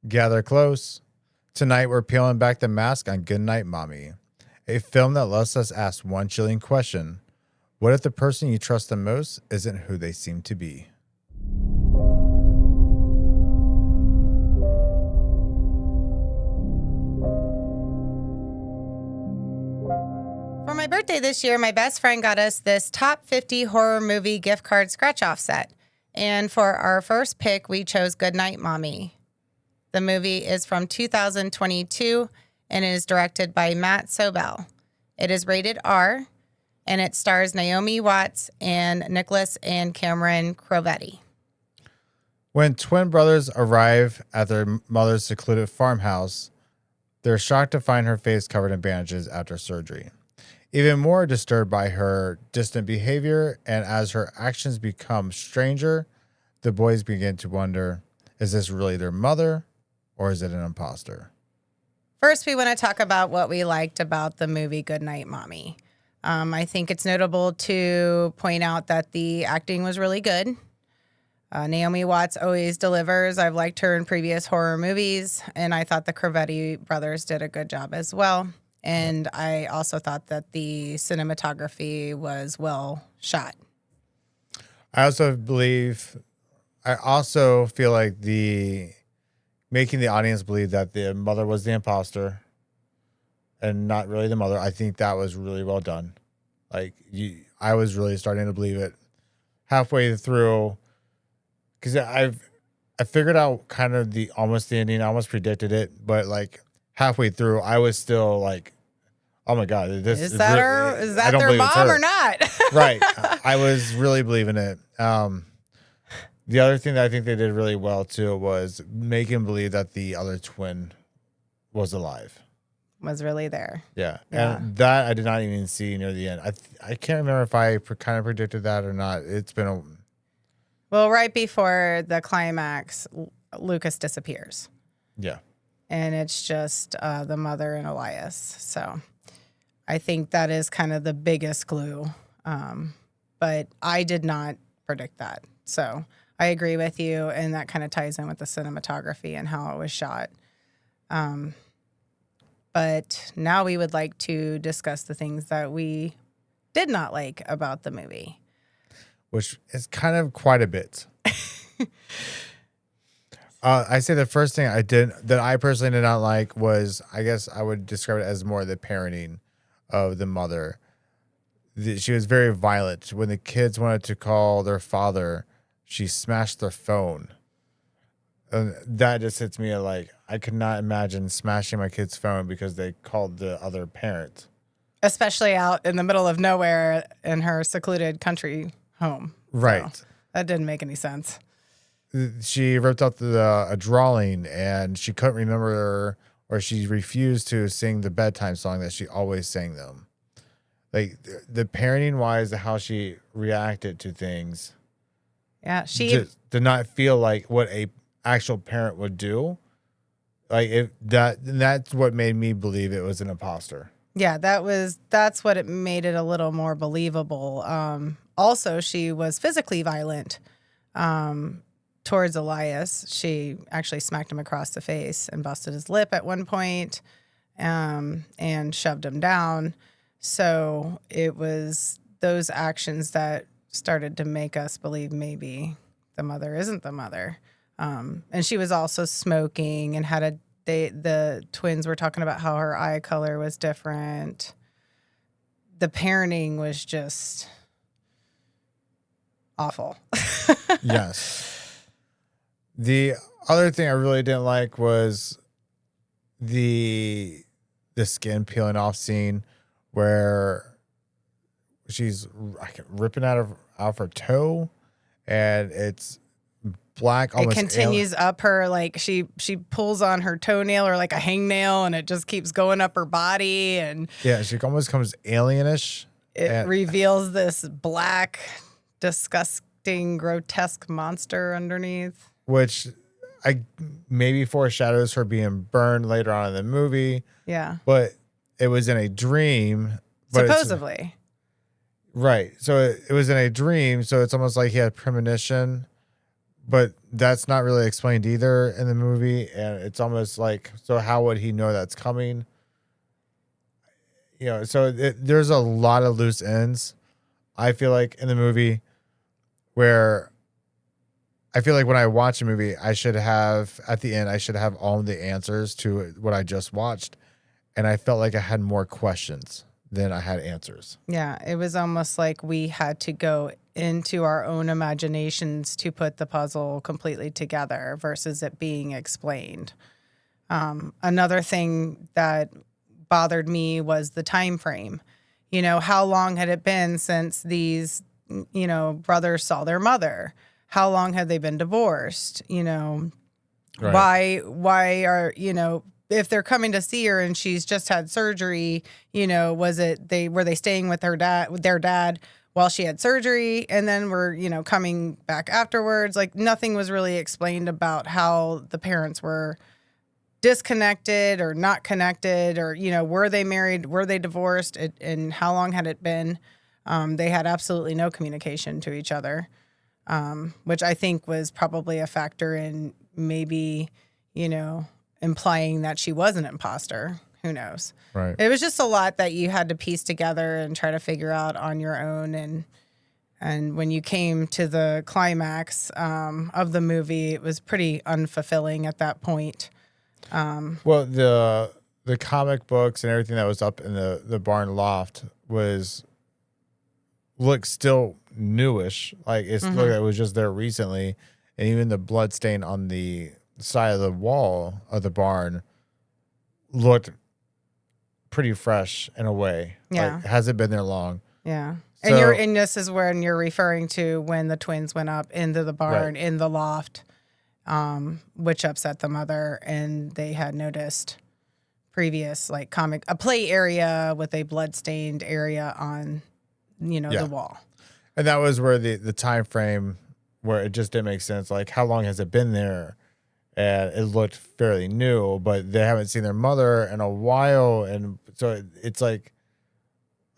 Gather close. Tonight we're peeling back the mask on Goodnight Mommy, a film that lets us ask one chilling question. What if the person you trust the most isn't who they seem to be? For my birthday this year, my best friend got us this top 50 horror movie gift card scratch-off set. And for our first pick, we chose Goodnight Mommy. The movie is from 2022 and it is directed by Matt Sobel. It is rated R and it stars Naomi Watts and Nicholas and Cameron Crovetti. When twin brothers arrive at their mother's secluded farmhouse, they're shocked to find her face covered in bandages after surgery. Even more disturbed by her distant behavior, and as her actions become stranger, the boys begin to wonder, is this really their mother, or is it an imposter? First, we want to talk about what we liked about the movie Goodnight Mommy. I think it's notable to point out that the acting was really good. Naomi Watts always delivers. I've liked her in previous horror movies, and I thought the Crovetti brothers did a good job as well. And I also thought that the cinematography was well shot. I also feel like making the audience believe that the mother was the imposter and not really the mother. I think that was really well done. I was really starting to believe it halfway through, because I figured out kind of the ending. I almost predicted it, but halfway through, I was still like, "Oh my god, is that their mom or not?" Right. I was really believing it. The other thing that I think they did really well too was making believe that the other twin was alive. Was really there. Yeah. And that I did not even see near the end. I can't remember if I kind of predicted that or not. It's been Well, right before the climax, Lucas disappears. Yeah. And it's just the mother and Elias. So I think that is kind of the biggest clue. But I did not predict that. So I agree with you. And that kind of ties in with the cinematography and how it was shot. But now we would like to discuss the things that we did not like about the movie. Which is kind of quite a bit. I say the first thing that I personally did not like was, I guess I would describe it as more the parenting of the mother. She was very violent. When the kids wanted to call their father, she smashed their phone. And that just hits me I could not imagine smashing my kid's phone because they called the other parent. Especially out in the middle of nowhere in her secluded country home. Right. So that didn't make any sense. She ripped out a drawing and she couldn't remember, or she refused to sing the bedtime song that she always sang them. The parenting wise, how she reacted to things. Yeah, she just did not feel like what a actual parent would do. That's what made me believe it was an imposter. Yeah, that's what it made it a little more believable. Also, she was physically violent towards Elias. She actually smacked him across the face and busted his lip at one point, and shoved him down. So it was those actions that started to make us believe maybe the mother isn't the mother. And she was also smoking and the twins were talking about how her eye color was different. The parenting was just awful. Yes. The other thing I really didn't like was the skin peeling off scene where she's ripping out of her toe, and it's black. It continues up her, she pulls on her toenail or like a hangnail, and it just keeps going up her body, and she almost comes alienish. It reveals this black, disgusting, grotesque monster underneath, which maybe foreshadows her being burned later on in the movie. Yeah, but it was in a dream. Supposedly. Right. So it was in a dream. So it's almost like he had premonition. but that's not really explained either in the movie, and it's almost like, so how would he know that's coming? So there's a lot of loose ends, I feel like, in the movie, where I feel like when I watch a movie, I should have, at the end, I should have all the answers to what I just watched. And I felt like I had more questions than I had answers. Yeah, it was almost like we had to go into our own imaginations to put the puzzle completely together versus it being explained. Another thing that bothered me was the time frame. How long had it been since these, brothers saw their mother? How long had they been divorced? Right. Why are, if they're coming to see her and she's just had surgery, were they staying with their dad while she had surgery, and then were, coming back afterwards? Like, nothing was really explained about how the parents were disconnected or not connected, or, were they married, were they divorced, and how long had it been? They had absolutely no communication to each other, which I think was probably a factor in maybe, implying that she was an imposter. Who knows? Right. It was just a lot that you had to piece together and try to figure out on your own. And when you came to the climax of the movie, it was pretty unfulfilling at that point. Well, the comic books and everything that was up in the barn loft looked still newish. Like it looked like it was just there recently. And even the blood stain on the side of the wall of the barn looked pretty fresh in a way. Yeah. Like, hasn't been there long. Yeah. So, And this is when you're referring to when the twins went up into the barn, right, in the loft, which upset the mother, and they had noticed previous a play area with a blood-stained area on, the wall. And that was where the time frame where it just didn't make sense. Like, how long has it been there? And it looked fairly new, but they haven't seen their mother in a while. And so it's like,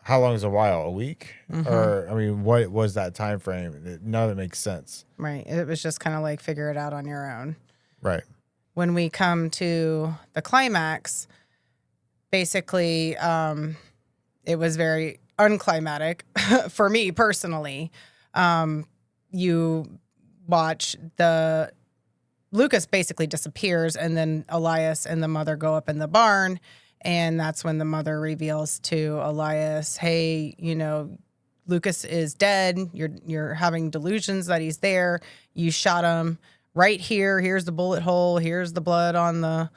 how long is a while? A week? Or, I mean, what was that time frame? None of it makes sense. Right. It was just kind of like figure it out on your own. Right. When we come to the climax, basically, it was very unclimatic for me personally. You watch Lucas basically disappears, and then Elias and the mother go up in the barn, and that's when the mother reveals to Elias, "Hey, Lucas is dead. You're having delusions that he's there. You shot him right here. Here's the bullet hole. Here's the blood on the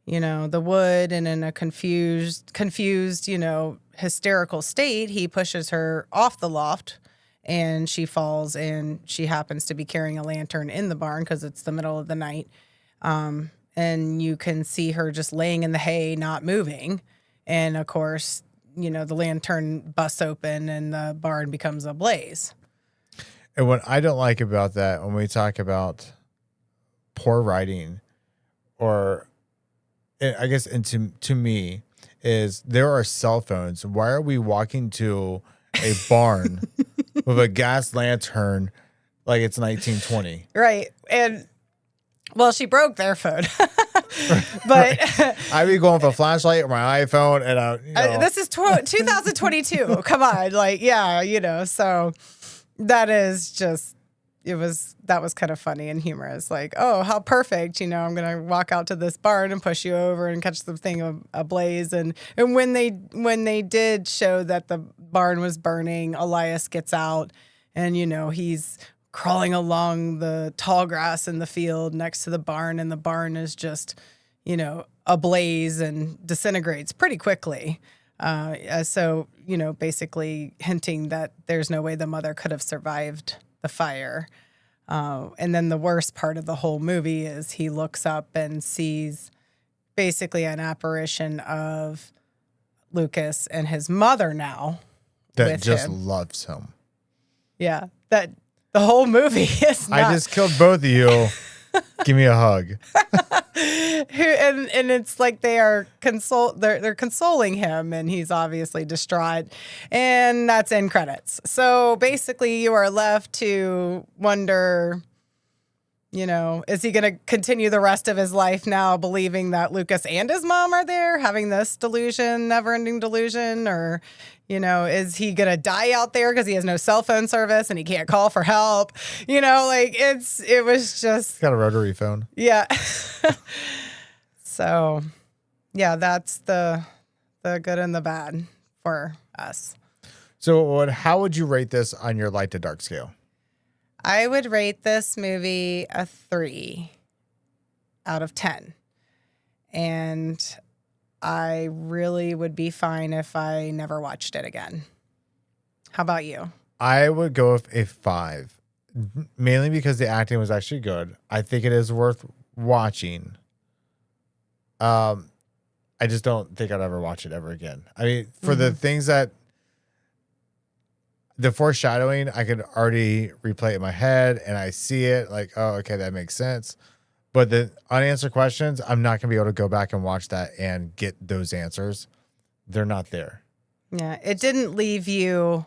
wood." And in a confused, hysterical state, he pushes her off the loft, and she falls, and she happens to be carrying a lantern in the barn because it's the middle of the night. And you can see her just laying in the hay, not moving. And of course, the lantern busts open and the barn becomes ablaze. And what I don't like about that, when we talk about poor writing, or I guess, and to me, is there are cell phones. Why are we walking to a barn with a gas lantern like it's 1920? Right. And well, she broke their phone. But I'd be going for a flashlight or my iPhone, and this is 2022. Come on, so that is just that was kind of funny and humorous. Like, oh, how perfect! I'm gonna walk out to this barn and push you over and catch the thing ablaze. And when they did show that the barn was burning, Elias gets out, and he's crawling along the tall grass in the field next to the barn, and the barn is just, ablaze and disintegrates pretty quickly. So, basically hinting that there's no way the mother could have survived the fire. And then the worst part of the whole movie is he looks up and sees basically an apparition of Lucas and his mother now. that just loves him. Yeah, that the whole movie is not. I just killed both of you. Give me a hug. And it's like they're consoling him, and he's obviously distraught, and that's end credits. So basically, you are left to wonder You know, is he going to continue the rest of his life now believing that Lucas and his mom are there, having this delusion, never-ending delusion? Or, you know, is he going to die out there because he has no cell phone service and he can't call for help? You know, like it was just... He's got a rotary phone. Yeah. So, yeah, that's the good and the bad for us. So how would you rate this on your light to dark scale? I would rate this movie a 3 out of 10. And I really would be fine if I never watched it again. How about you? I would go with a 5, mainly because the acting was actually good. I think it is worth watching. I just don't think I'd ever watch it ever again. I mean, for the things that the foreshadowing, I could already replay it in my head and I see it like, oh, okay, that makes sense. But the unanswered questions, I'm not going to be able to go back and watch that and get those answers. They're not there. Yeah, it didn't leave you,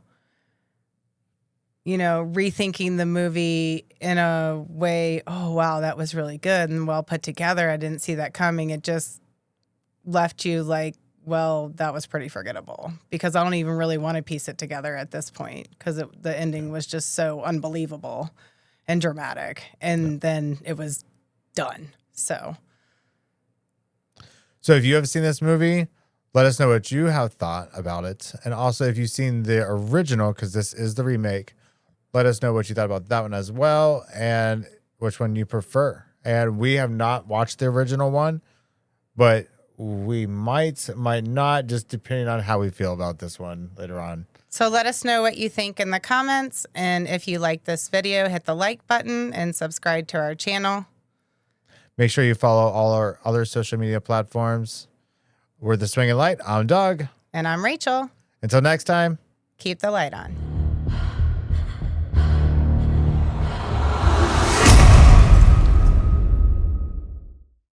you know, rethinking the movie in a way, oh, wow, that was really good and well put together. I didn't see that coming. It just left you like, well, that was pretty forgettable, because I don't even really want to piece it together at this point, because the ending was just so unbelievable and dramatic. And then it was done. So if you have seen this movie, let us know what you have thought about it. And also, if you've seen the original, because this is the remake, let us know what you thought about that one as well and which one you prefer. And we have not watched the original one, but we might not, just depending on how we feel about this one later on. So let us know what you think in the comments. And if you like this video, hit the like button and subscribe to our channel. Make sure you follow all our other social media platforms. We're The Swinging Light. I'm Doug. And I'm Rachel. Until next time, Keep the light on.